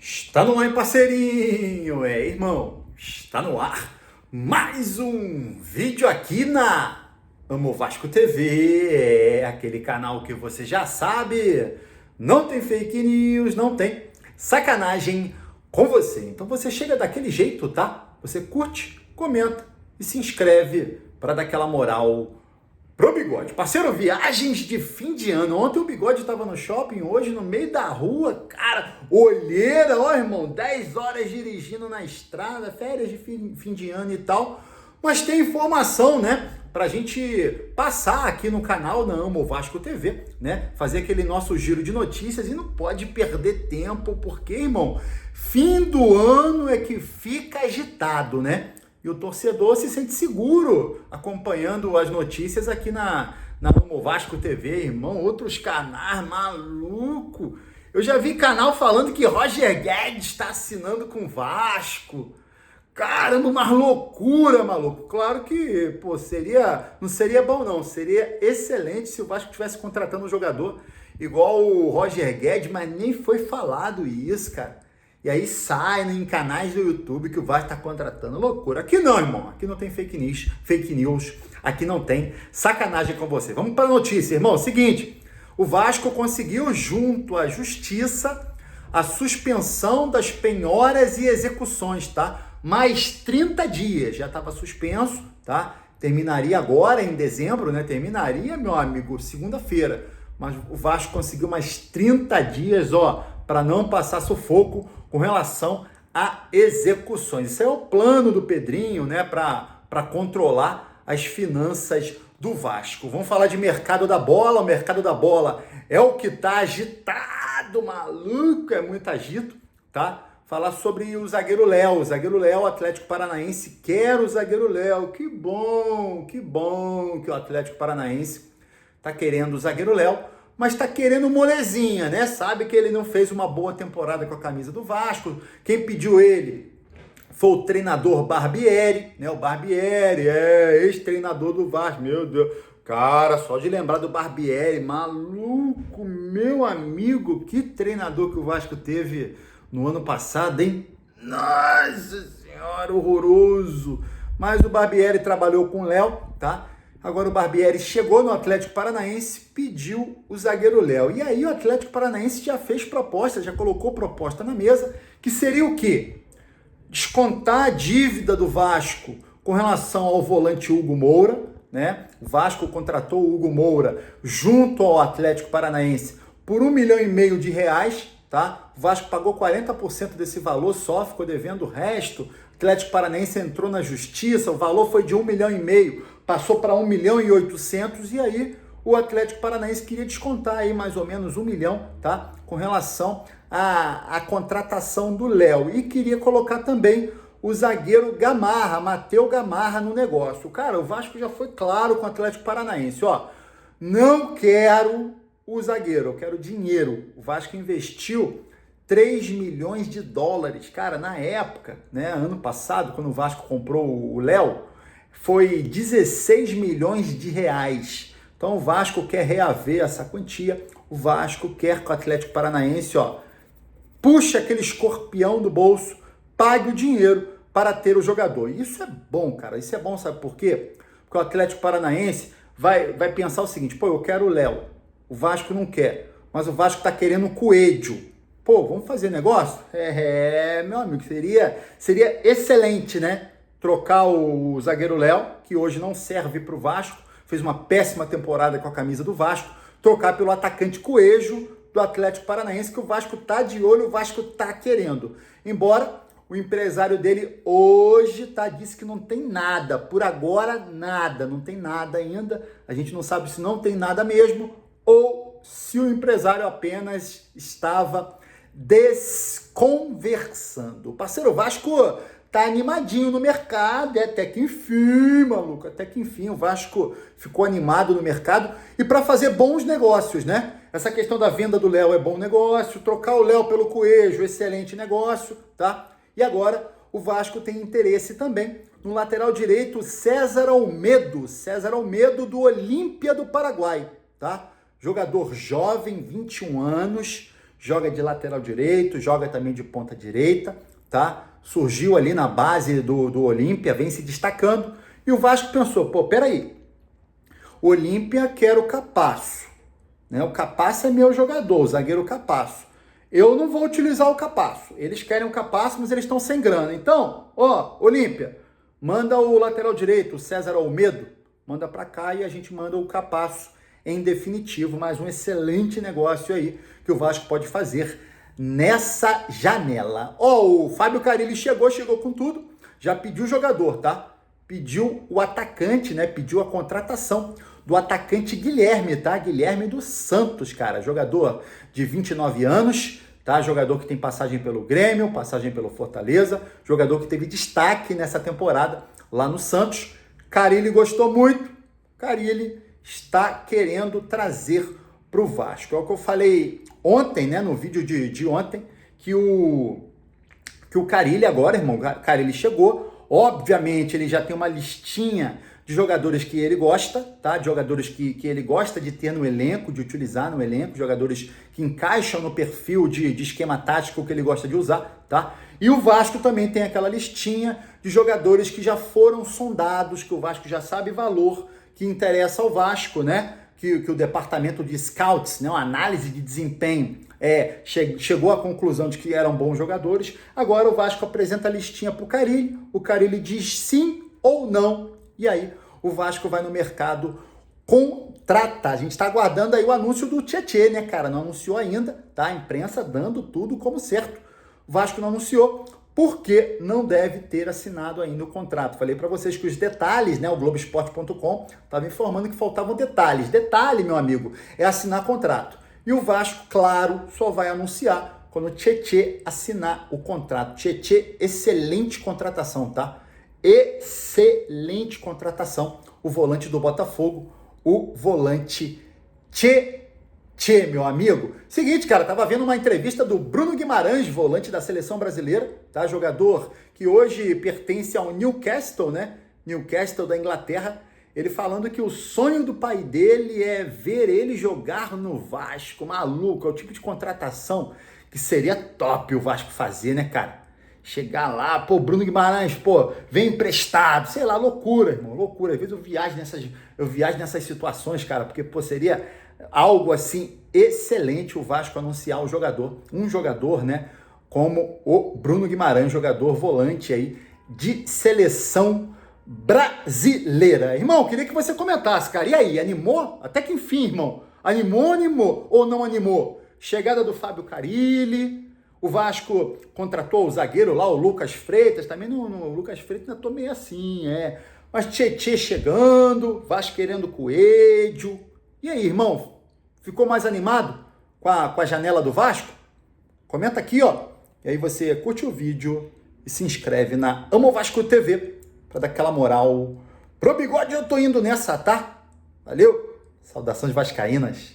Está no ar, hein, parceirinho? Irmão, está no ar mais um vídeo aqui na Amo Vasco TV, aquele canal que você já sabe, não tem fake news, não tem sacanagem com você. Então você chega daquele jeito, tá? Você curte, comenta e se inscreve para dar aquela moral pro Bigode. Parceiro, viagens de fim de ano. Ontem o Bigode estava no shopping, hoje no meio da rua, cara, olheira, ó irmão, 10 horas dirigindo na estrada, férias de fim de ano e tal. Mas tem informação, né, pra gente passar aqui no canal da Amo Vasco TV, né, fazer aquele nosso giro de notícias e não pode perder tempo, porque, irmão, fim do ano é que fica agitado, né? E o torcedor se sente seguro acompanhando as notícias aqui na Amo Vasco TV, irmão. Outros canais, maluco. Eu já vi canal falando que Roger Guedes está assinando com o Vasco. Caramba, uma loucura, maluco. Claro que, pô, não seria bom não. Seria excelente se o Vasco estivesse contratando um jogador igual o Roger Guedes, mas nem foi falado isso, cara. E aí sai em canais do YouTube que o Vasco está contratando. Loucura. Aqui não, irmão. Aqui não tem fake news. Aqui não tem sacanagem com você. Vamos para a notícia, irmão. Seguinte, o Vasco conseguiu junto à Justiça a suspensão das penhoras e execuções, tá? Mais 30 dias. Já estava suspenso, tá? Terminaria agora em dezembro, né? Terminaria, meu amigo, segunda-feira. Mas o Vasco conseguiu mais 30 dias, ó, para não passar sufoco com relação a execuções. Isso é o plano do Pedrinho, né, para controlar as finanças do Vasco. Vamos falar de mercado da bola. O mercado da bola é o que tá agitado, maluco, é muito agito, tá? Falar sobre o zagueiro Léo. O zagueiro Léo, o Atlético Paranaense quer o zagueiro Léo. Que bom que o Atlético Paranaense tá querendo o zagueiro Léo, mas tá querendo molezinha, né? Sabe que ele não fez uma boa temporada com a camisa do Vasco. Quem pediu ele foi o treinador Barbieri, né? O Barbieri, ex-treinador do Vasco. Meu Deus, cara, só de lembrar do Barbieri, maluco, meu amigo, que treinador que o Vasco teve no ano passado, hein? Nossa senhora, horroroso. Mas o Barbieri trabalhou com o Léo, tá? Agora o Barbieri chegou no Atlético Paranaense, pediu o zagueiro Léo. E aí o Atlético Paranaense já fez proposta, já colocou proposta na mesa, que seria o quê? Descontar a dívida do Vasco com relação ao volante Hugo Moura, né? O Vasco contratou o Hugo Moura junto ao Atlético Paranaense por R$1,5 milhão, tá? O Vasco pagou 40% desse valor só, ficou devendo o resto. O Atlético Paranaense entrou na justiça, o valor foi de R$1,5 milhão, passou para R$1,8 milhão, e aí o Atlético Paranaense queria descontar aí mais ou menos R$1 milhão, tá? Com relação à contratação do Léo. E queria colocar também o zagueiro Gamarra, Matheus Gamarra, no negócio. Cara, o Vasco já foi claro com o Atlético Paranaense, ó, não quero o zagueiro, eu quero dinheiro. O Vasco investiu $3 milhões. Cara, na época, né, ano passado, quando o Vasco comprou o Léo, foi R$16 milhões. Então o Vasco quer reaver essa quantia. O Vasco quer que o Atlético Paranaense, ó, puxe aquele escorpião do bolso, pague o dinheiro para ter o jogador. E isso é bom, cara. Isso é bom, sabe por quê? Porque o Atlético Paranaense vai pensar o seguinte: pô, eu quero o Léo. O Vasco não quer, mas o Vasco tá querendo o Coelho. Pô, vamos fazer negócio? Meu amigo, seria excelente, né? Trocar o zagueiro Léo, que hoje não serve para o Vasco, fez uma péssima temporada com a camisa do Vasco, trocar pelo atacante Coelho do Atlético Paranaense, que o Vasco tá de olho, o Vasco tá querendo. Embora o empresário dele hoje disse que não tem nada, por agora nada, não tem nada ainda, a gente não sabe se não tem nada mesmo, ou se o empresário apenas estava desconversando. O parceiro Vasco tá animadinho no mercado, até que enfim, maluco, até que enfim o Vasco ficou animado no mercado e para fazer bons negócios, né? Essa questão da venda do Léo é bom negócio, trocar o Léo pelo Coelho, excelente negócio, tá? E agora o Vasco tem interesse também no lateral direito César Almedo do Olímpia do Paraguai, tá? Jogador jovem, 21 anos, joga de lateral direito, joga também de ponta direita, tá? Surgiu ali na base do Olímpia, vem se destacando. E o Vasco pensou, pô, peraí, o Olímpia quer o Capasso, né? O Capasso é meu jogador, o zagueiro Capasso. Eu não vou utilizar o Capasso. Eles querem o Capasso, mas eles estão sem grana. Então, ó, Olímpia, manda o lateral direito, o César Almedo, manda para cá e a gente manda o Capasso em definitivo. Mais um excelente negócio aí que o Vasco pode fazer nessa janela. Ó, o Fábio Carille chegou com tudo, já pediu o jogador, tá? Pediu o atacante, né? Pediu a contratação do atacante Guilherme, tá? Guilherme dos Santos, cara. Jogador de 29 anos, tá? Jogador que tem passagem pelo Grêmio, passagem pelo Fortaleza, jogador que teve destaque nessa temporada lá no Santos. Carille gostou muito. Carille está querendo trazer para o Vasco. É o que eu falei ontem, né? No vídeo de ontem, que o Carille agora, irmão, Carille chegou. Obviamente, ele já tem uma listinha de jogadores que ele gosta, tá? De jogadores que ele gosta de ter no elenco, de utilizar no elenco, jogadores que encaixam no perfil de esquema tático que ele gosta de usar, tá? E o Vasco também tem aquela listinha de jogadores que já foram sondados, que o Vasco já sabe valor, que interessa ao Vasco, né? Que o departamento de scouts, né? Uma análise de desempenho, chegou à conclusão de que eram bons jogadores. Agora o Vasco apresenta a listinha para o Carille, diz sim ou não, e aí o Vasco vai no mercado, contrata. A gente está aguardando aí o anúncio do Tietê, né, cara? Não anunciou ainda, tá? A imprensa dando tudo como certo. O Vasco não anunciou porque não deve ter assinado ainda o contrato. Falei para vocês que os detalhes, né, o Globoesporte.com estava informando que faltavam detalhes. Detalhe, meu amigo, é assinar contrato. E o Vasco, claro, só vai anunciar quando o Tietê assinar o contrato. Tietê, excelente contratação, tá? Excelente contratação. O volante do Botafogo, o volante Tietê, meu amigo. Seguinte, cara, tava vendo uma entrevista do Bruno Guimarães, volante da seleção brasileira, tá? Jogador que hoje pertence ao Newcastle, né? Newcastle da Inglaterra. Ele falando que o sonho do pai dele é ver ele jogar no Vasco. Maluco, é o tipo de contratação que seria top o Vasco fazer, né, cara? Chegar lá, pô, Bruno Guimarães, pô, vem emprestado, sei lá, loucura, irmão, loucura. Às vezes eu viajo nessas situações, cara, porque, pô, seria algo assim excelente o Vasco anunciar um jogador, né, como o Bruno Guimarães, jogador volante aí de seleção brasileira. Irmão, queria que você comentasse, cara. E aí, animou? Até que enfim, irmão. Animou ou não animou? Chegada do Fábio Carille, o Vasco contratou o zagueiro lá, o Lucas Freitas. Também no Lucas Freitas ainda tô meio assim, Mas Tietê chegando, Vasco querendo Coelho. E aí, irmão? Ficou mais animado com a janela do Vasco? Comenta aqui, ó. E aí você curte o vídeo e se inscreve na Amo Vasco TV para dar aquela moral. Pro bigode eu tô indo nessa, tá? Valeu? Saudações vascaínas.